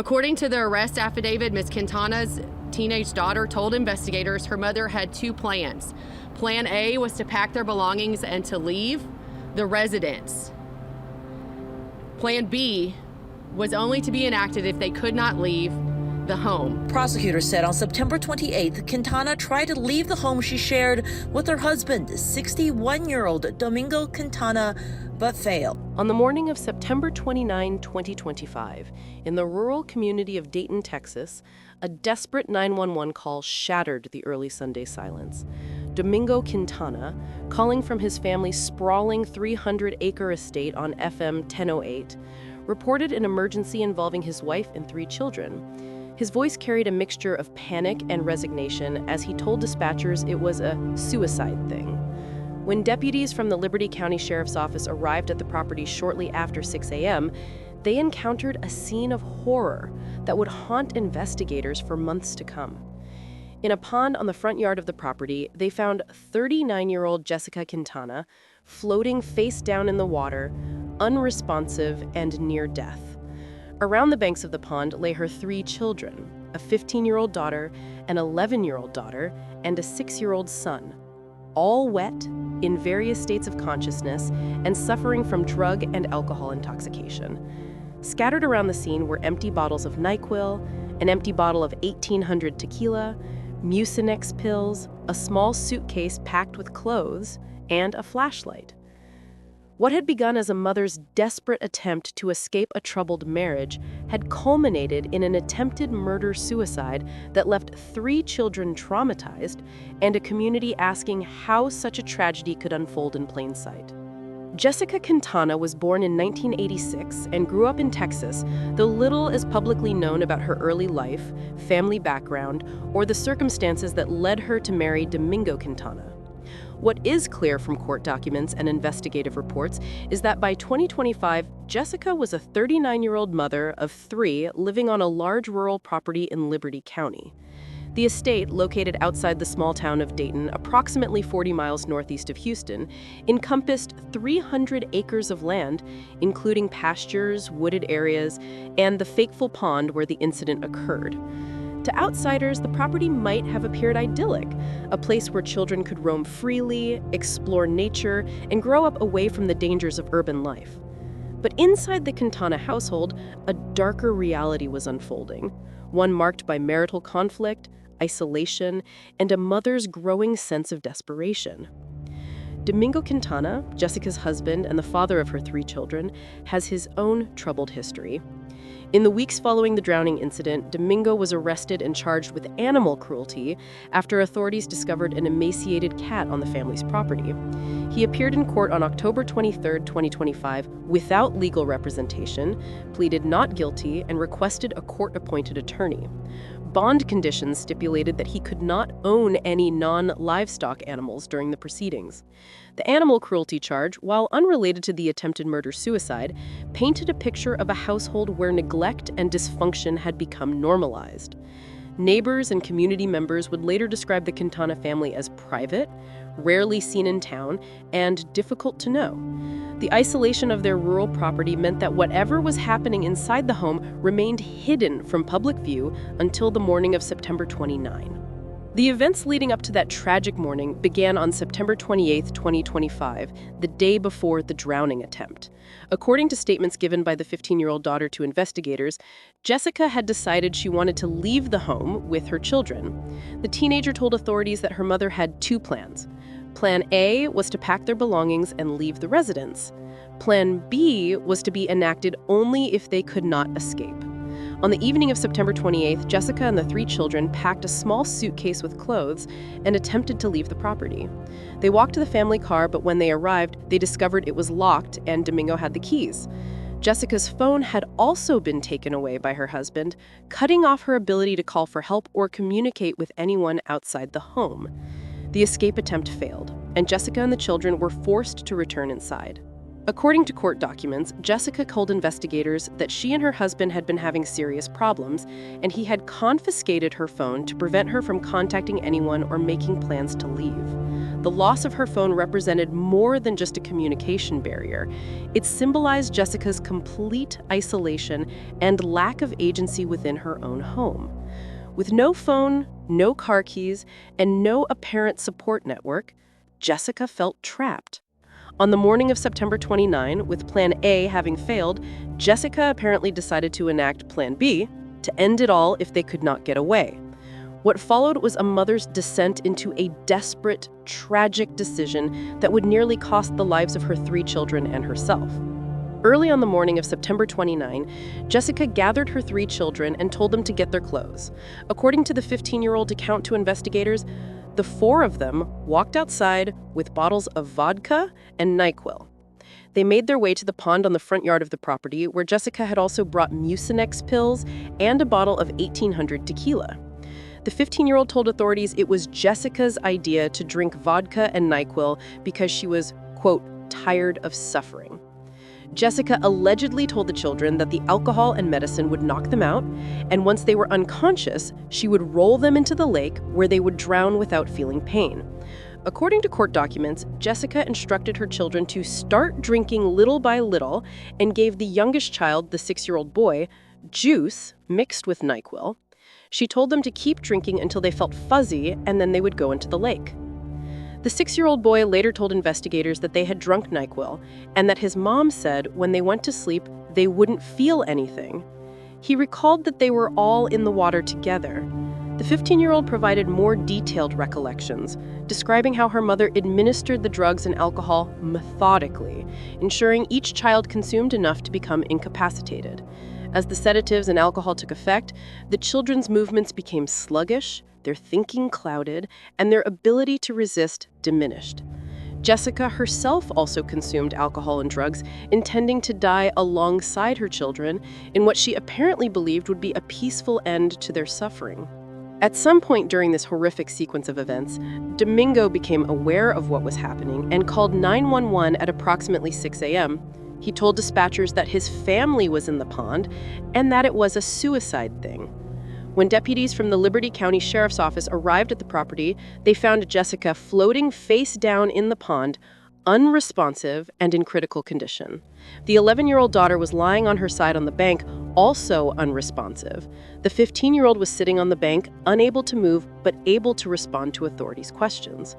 According to the arrest affidavit, Ms. Quintana's teenage daughter told investigators her mother had two plans. Plan A was to pack their belongings and to leave the residence. Plan B was only to be enacted if they could not leave the home. Prosecutors said on September 28th, Quintana tried to leave the home she shared with her husband, 61-year-old Domingo Quintana, but failed. On the morning of September 29, 2025, in the rural community of Dayton, Texas, a desperate 911 call shattered the early Sunday silence. Domingo Quintana, calling from his family's sprawling 300-acre estate on FM 1008, reported an emergency involving his wife and 3 children. His voice carried a mixture of panic and resignation as he told dispatchers it was a suicide thing. When deputies from the Liberty County Sheriff's Office arrived at the property shortly after 6 a.m., they encountered a scene of horror that would haunt investigators for months to come. In a pond on the front yard of the property, they found 39-year-old Jessica Quintana floating face down in the water, unresponsive and near death. Around the banks of the pond lay her 3 children, a 15-year-old daughter, an 11-year-old daughter, and a 6-year-old son, all wet, in various states of consciousness, and suffering from drug and alcohol intoxication. Scattered around the scene were empty bottles of NyQuil, an empty bottle of 1800 tequila, Mucinex pills, a small suitcase packed with clothes, and a flashlight. What had begun as a mother's desperate attempt to escape a troubled marriage had culminated in an attempted murder-suicide that left 3 children traumatized and a community asking how such a tragedy could unfold in plain sight. Jessica Quintana was born in 1986 and grew up in Texas, though little is publicly known about her early life, family background, or the circumstances that led her to marry Domingo Quintana. What is clear from court documents and investigative reports is that by 2025, Jessica was a 39-year-old mother of 3 living on a large rural property in Liberty County. The estate, located outside the small town of Dayton, approximately 40 miles northeast of Houston, encompassed 300 acres of land, including pastures, wooded areas, and the fateful pond where the incident occurred. To outsiders, the property might have appeared idyllic, a place where children could roam freely, explore nature, and grow up away from the dangers of urban life. But inside the Quintana household, a darker reality was unfolding, one marked by marital conflict, isolation, and a mother's growing sense of desperation. Domingo Quintana, Jessica's husband and the father of her 3 children, has his own troubled history. In the weeks following the drowning incident, Domingo was arrested and charged with animal cruelty after authorities discovered an emaciated cat on the family's property. He appeared in court on October 23, 2025, without legal representation, pleaded not guilty, and requested a court-appointed attorney. Bond conditions stipulated that he could not own any non-livestock animals during the proceedings. The animal cruelty charge, while unrelated to the attempted murder-suicide, painted a picture of a household where neglect and dysfunction had become normalized. Neighbors and community members would later describe the Quintana family as private, rarely seen in town, and difficult to know. The isolation of their rural property meant that whatever was happening inside the home remained hidden from public view until the morning of September 29. The events leading up to that tragic morning began on September 28, 2025, the day before the drowning attempt. According to statements given by the 15-year-old daughter to investigators, Jessica had decided she wanted to leave the home with her children. The teenager told authorities that her mother had 2 plans. Plan A was to pack their belongings and leave the residence. Plan B was to be enacted only if they could not escape. On the evening of September 28th, Jessica and the 3 children packed a small suitcase with clothes and attempted to leave the property. They walked to the family car, but when they arrived, they discovered it was locked and Domingo had the keys. Jessica's phone had also been taken away by her husband, cutting off her ability to call for help or communicate with anyone outside the home. The escape attempt failed, and Jessica and the children were forced to return inside. According to court documents, Jessica told investigators that she and her husband had been having serious problems, and he had confiscated her phone to prevent her from contacting anyone or making plans to leave. The loss of her phone represented more than just a communication barrier. It symbolized Jessica's complete isolation and lack of agency within her own home. With no phone, no car keys, and no apparent support network, Jessica felt trapped. On the morning of September 29, with Plan A having failed, Jessica apparently decided to enact Plan B to end it all if they could not get away. What followed was a mother's descent into a desperate, tragic decision that would nearly cost the lives of her 3 children and herself. Early on the morning of September 29, Jessica gathered her 3 children and told them to get their clothes. According to the 15-year-old account to investigators, the 4 of them walked outside with bottles of vodka and NyQuil. They made their way to the pond on the front yard of the property, where Jessica had also brought Mucinex pills and a bottle of 1800 tequila. The 15-year-old told authorities it was Jessica's idea to drink vodka and NyQuil because she was, quote, tired of suffering. Jessica allegedly told the children that the alcohol and medicine would knock them out, and once they were unconscious, she would roll them into the lake where they would drown without feeling pain. According to court documents, Jessica instructed her children to start drinking little by little and gave the youngest child, the 6-year-old boy, juice mixed with NyQuil. She told them to keep drinking until they felt fuzzy, and then they would go into the lake. The 6-year-old boy later told investigators that they had drunk NyQuil and that his mom said when they went to sleep, they wouldn't feel anything. He recalled that they were all in the water together. The 15-year-old provided more detailed recollections, describing how her mother administered the drugs and alcohol methodically, ensuring each child consumed enough to become incapacitated. As the sedatives and alcohol took effect, the children's movements became sluggish, their thinking clouded, and their ability to resist diminished. Jessica herself also consumed alcohol and drugs, intending to die alongside her children in what she apparently believed would be a peaceful end to their suffering. At some point during this horrific sequence of events, Domingo became aware of what was happening and called 911 at approximately 6 a.m. He told dispatchers that his family was in the pond and that it was a suicide thing. When deputies from the Liberty County Sheriff's Office arrived at the property, they found Jessica floating face down in the pond, unresponsive and in critical condition. The 11-year-old daughter was lying on her side on the bank, also unresponsive. The 15-year-old was sitting on the bank, unable to move, but able to respond to authorities' questions.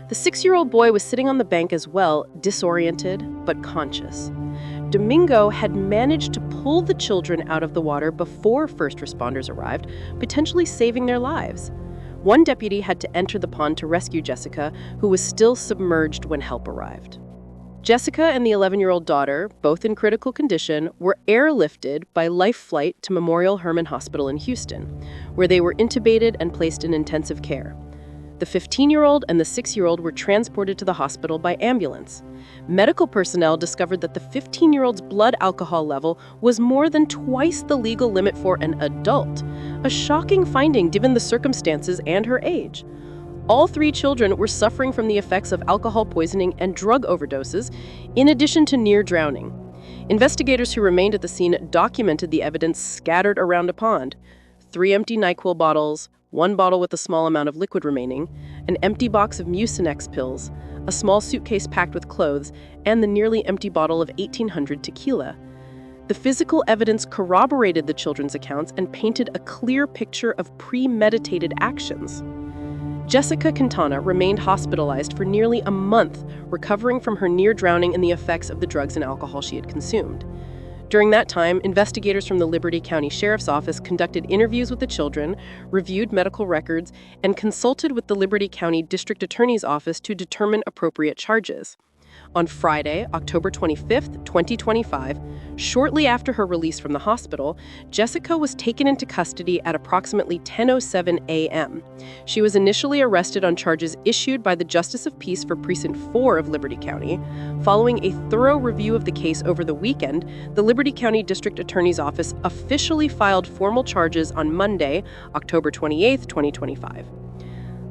The 6-year-old boy was sitting on the bank as well, disoriented but conscious. Domingo had managed to pull the children out of the water before first responders arrived, potentially saving their lives. One deputy had to enter the pond to rescue Jessica, who was still submerged when help arrived. Jessica and the 11-year-old daughter, both in critical condition, were airlifted by life flight to Memorial Hermann Hospital in Houston, where they were intubated and placed in intensive care. The 15-year-old and the 6-year-old were transported to the hospital by ambulance. Medical personnel discovered that the 15-year-old's blood alcohol level was more than twice the legal limit for an adult, a shocking finding given the circumstances and her age. All 3 children were suffering from the effects of alcohol poisoning and drug overdoses, in addition to near drowning. Investigators who remained at the scene documented the evidence scattered around a pond: 3 empty NyQuil bottles, 1 bottle with a small amount of liquid remaining, an empty box of Mucinex pills, a small suitcase packed with clothes, and the nearly empty bottle of 1800 tequila. The physical evidence corroborated the children's accounts and painted a clear picture of premeditated actions. Jessica Quintana remained hospitalized for nearly a month, recovering from her near drowning and the effects of the drugs and alcohol she had consumed. During that time, investigators from the Liberty County Sheriff's Office conducted interviews with the children, reviewed medical records, and consulted with the Liberty County District Attorney's Office to determine appropriate charges. On Friday, October 25, 2025, shortly after her release from the hospital, Jessica was taken into custody at approximately 10:07 a.m. She was initially arrested on charges issued by the Justice of Peace for Precinct 4 of Liberty County. Following a thorough review of the case over the weekend, the Liberty County District Attorney's Office officially filed formal charges on Monday, October 28, 2025.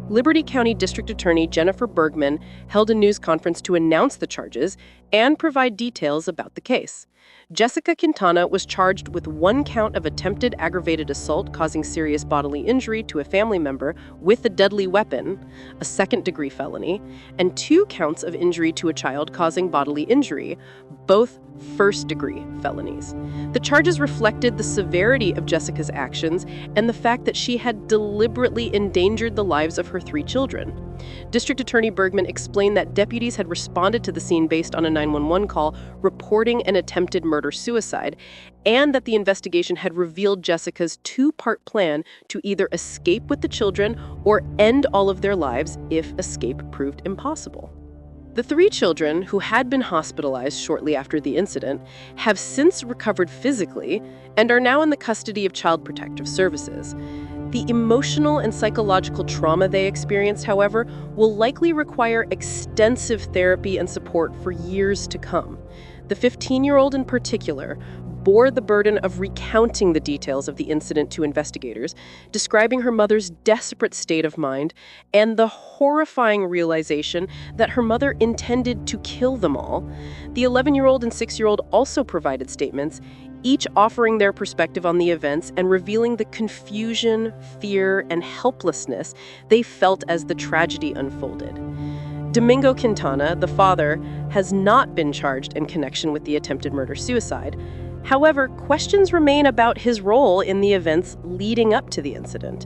Liberty County District Attorney Jennifer Bergman held a news conference to announce the charges and provide details about the case. Jessica Quintana was charged with 1 count of attempted aggravated assault causing serious bodily injury to a family member with a deadly weapon, a second-degree felony, and 2 counts of injury to a child causing bodily injury, both first-degree felonies. The charges reflected the severity of Jessica's actions and the fact that she had deliberately endangered the lives of her 3 children. District Attorney Bergman explained that deputies had responded to the scene based on a 911 call reporting an attempted murder-suicide, and that the investigation had revealed Jessica's 2-part plan to either escape with the children or end all of their lives if escape proved impossible. The 3 children, who had been hospitalized shortly after the incident, have since recovered physically and are now in the custody of Child Protective Services. The emotional and psychological trauma they experienced, however, will likely require extensive therapy and support for years to come. The 15-year-old in particular bore the burden of recounting the details of the incident to investigators, describing her mother's desperate state of mind and the horrifying realization that her mother intended to kill them all. The 11-year-old and 6-year-old also provided statements, each offering their perspective on the events and revealing the confusion, fear, and helplessness they felt as the tragedy unfolded. Domingo Quintana, the father, has not been charged in connection with the attempted murder-suicide. However, questions remain about his role in the events leading up to the incident.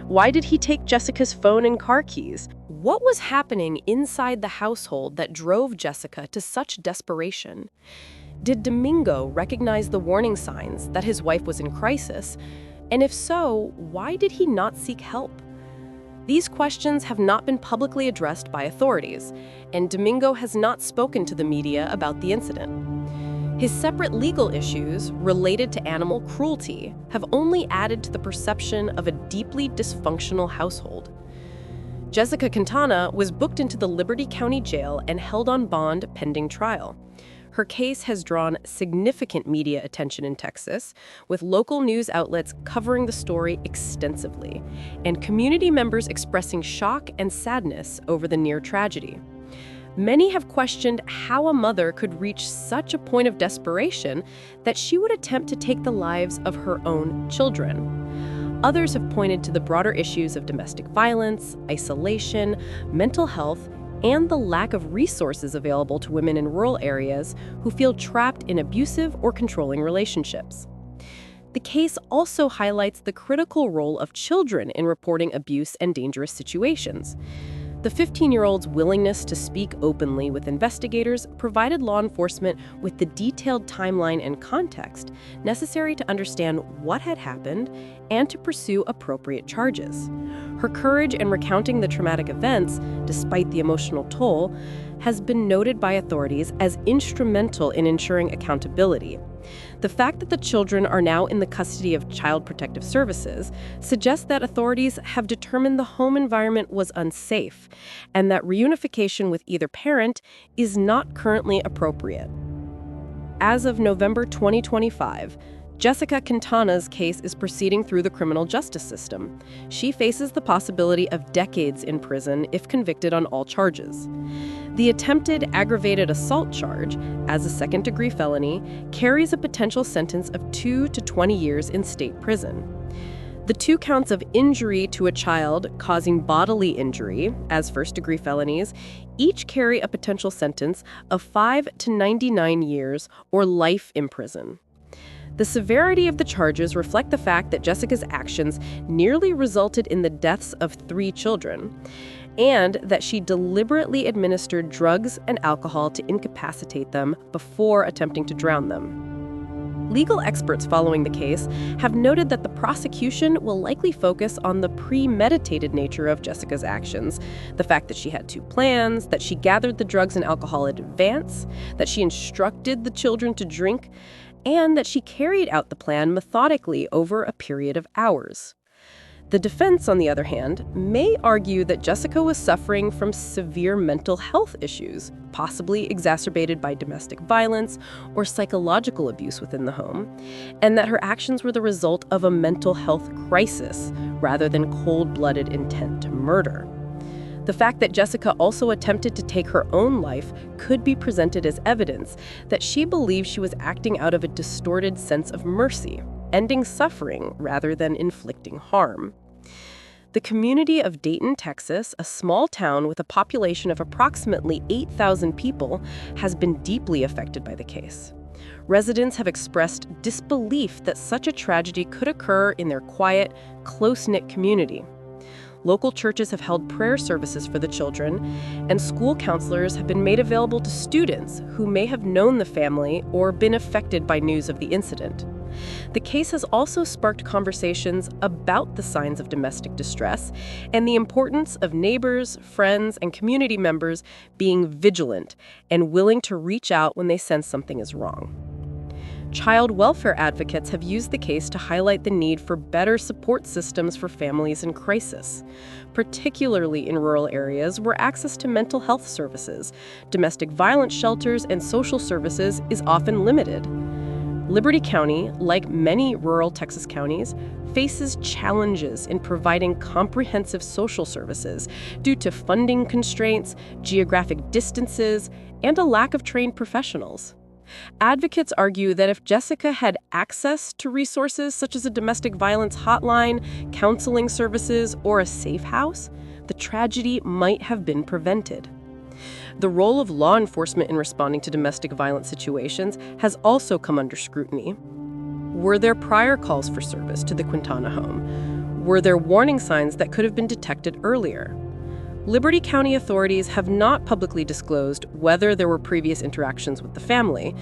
Why did he take Jessica's phone and car keys? What was happening inside the household that drove Jessica to such desperation? Did Domingo recognize the warning signs that his wife was in crisis? And if so, why did he not seek help? These questions have not been publicly addressed by authorities, and Domingo has not spoken to the media about the incident. His separate legal issues related to animal cruelty have only added to the perception of a deeply dysfunctional household. Jessica Quintana was booked into the Liberty County Jail and held on bond pending trial. Her case has drawn significant media attention in Texas, with local news outlets covering the story extensively, and community members expressing shock and sadness over the near tragedy. Many have questioned how a mother could reach such a point of desperation that she would attempt to take the lives of her own children. Others have pointed to the broader issues of domestic violence, isolation, mental health, and the lack of resources available to women in rural areas who feel trapped in abusive or controlling relationships. The case also highlights the critical role of children in reporting abuse and dangerous situations. The 15-year-old's willingness to speak openly with investigators provided law enforcement with the detailed timeline and context necessary to understand what had happened and to pursue appropriate charges. Her courage in recounting the traumatic events, despite the emotional toll, has been noted by authorities as instrumental in ensuring accountability. The fact that the children are now in the custody of Child Protective Services suggests that authorities have determined the home environment was unsafe and that reunification with either parent is not currently appropriate. As of November 2025, Jessica Quintana's case is proceeding through the criminal justice system. She faces the possibility of decades in prison if convicted on all charges. The attempted aggravated assault charge, as a second-degree felony, carries a potential sentence of 2 to 20 years in state prison. The 2 counts of injury to a child causing bodily injury, as first-degree felonies, each carry a potential sentence of 5 to 99 years or life in prison. The severity of the charges reflect the fact that Jessica's actions nearly resulted in the deaths of 3 children, and that she deliberately administered drugs and alcohol to incapacitate them before attempting to drown them. Legal experts following the case have noted that the prosecution will likely focus on the premeditated nature of Jessica's actions, the fact that she had 2 plans, that she gathered the drugs and alcohol in advance, that she instructed the children to drink, and that she carried out the plan methodically over a period of hours. The defense, on the other hand, may argue that Jessica was suffering from severe mental health issues, possibly exacerbated by domestic violence or psychological abuse within the home, and that her actions were the result of a mental health crisis rather than cold-blooded intent to murder. The fact that Jessica also attempted to take her own life could be presented as evidence that she believed she was acting out of a distorted sense of mercy, ending suffering rather than inflicting harm. The community of Dayton, Texas, a small town with a population of approximately 8,000 people, has been deeply affected by the case. Residents have expressed disbelief that such a tragedy could occur in their quiet, close-knit community. Local churches have held prayer services for the children, and school counselors have been made available to students who may have known the family or been affected by news of the incident. The case has also sparked conversations about the signs of domestic distress and the importance of neighbors, friends, and community members being vigilant and willing to reach out when they sense something is wrong. Child welfare advocates have used the case to highlight the need for better support systems for families in crisis, particularly in rural areas where access to mental health services, domestic violence shelters, and social services is often limited. Liberty County, like many rural Texas counties, faces challenges in providing comprehensive social services due to funding constraints, geographic distances, and a lack of trained professionals. Advocates argue that if Jessica had access to resources such as a domestic violence hotline, counseling services, or a safe house, the tragedy might have been prevented. The role of law enforcement in responding to domestic violence situations has also come under scrutiny. Were there prior calls for service to the Quintana home? Were there warning signs that could have been detected earlier? Liberty County authorities have not publicly disclosed whether there were previous interactions with the family,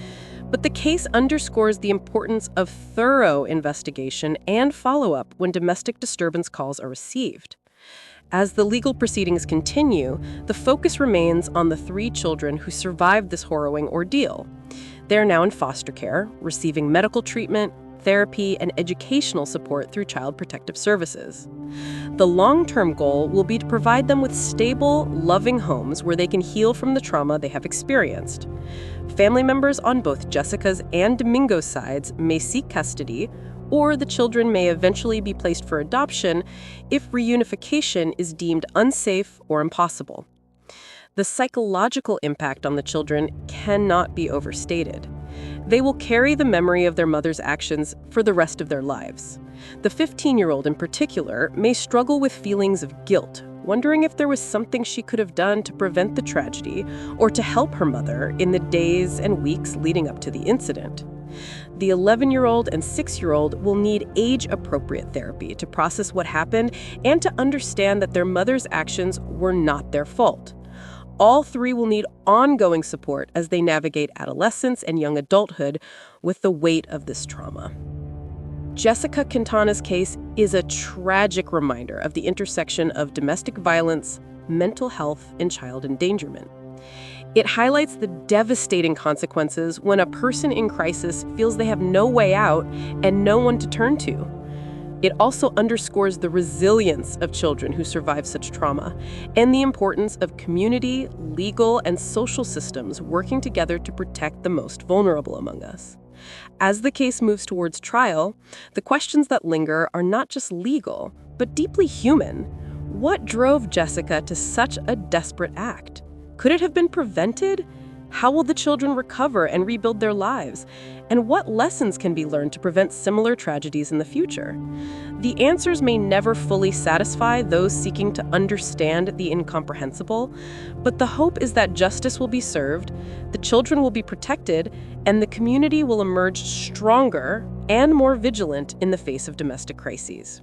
but the case underscores the importance of thorough investigation and follow-up when domestic disturbance calls are received. As the legal proceedings continue, the focus remains on the 3 children who survived this harrowing ordeal. They're now in foster care, receiving medical treatment, therapy, and educational support through Child Protective Services. The long-term goal will be to provide them with stable, loving homes where they can heal from the trauma they have experienced. Family members on both Jessica's and Domingo's sides may seek custody, or the children may eventually be placed for adoption if reunification is deemed unsafe or impossible. The psychological impact on the children cannot be overstated. They will carry the memory of their mother's actions for the rest of their lives. The 15-year-old in particular may struggle with feelings of guilt, wondering if there was something she could have done to prevent the tragedy or to help her mother in the days and weeks leading up to the incident. The 11-year-old and 6-year-old will need age-appropriate therapy to process what happened and to understand that their mother's actions were not their fault. All 3 will need ongoing support as they navigate adolescence and young adulthood with the weight of this trauma. Jessica Quintana's case is a tragic reminder of the intersection of domestic violence, mental health, and child endangerment. It highlights the devastating consequences when a person in crisis feels they have no way out and no one to turn to. It also underscores the resilience of children who survive such trauma and the importance of community, legal, and social systems working together to protect the most vulnerable among us. As the case moves towards trial, the questions that linger are not just legal, but deeply human. What drove Jessica to such a desperate act? Could it have been prevented? How will the children recover and rebuild their lives? And what lessons can be learned to prevent similar tragedies in the future? The answers may never fully satisfy those seeking to understand the incomprehensible, but the hope is that justice will be served, the children will be protected, and the community will emerge stronger and more vigilant in the face of domestic crises.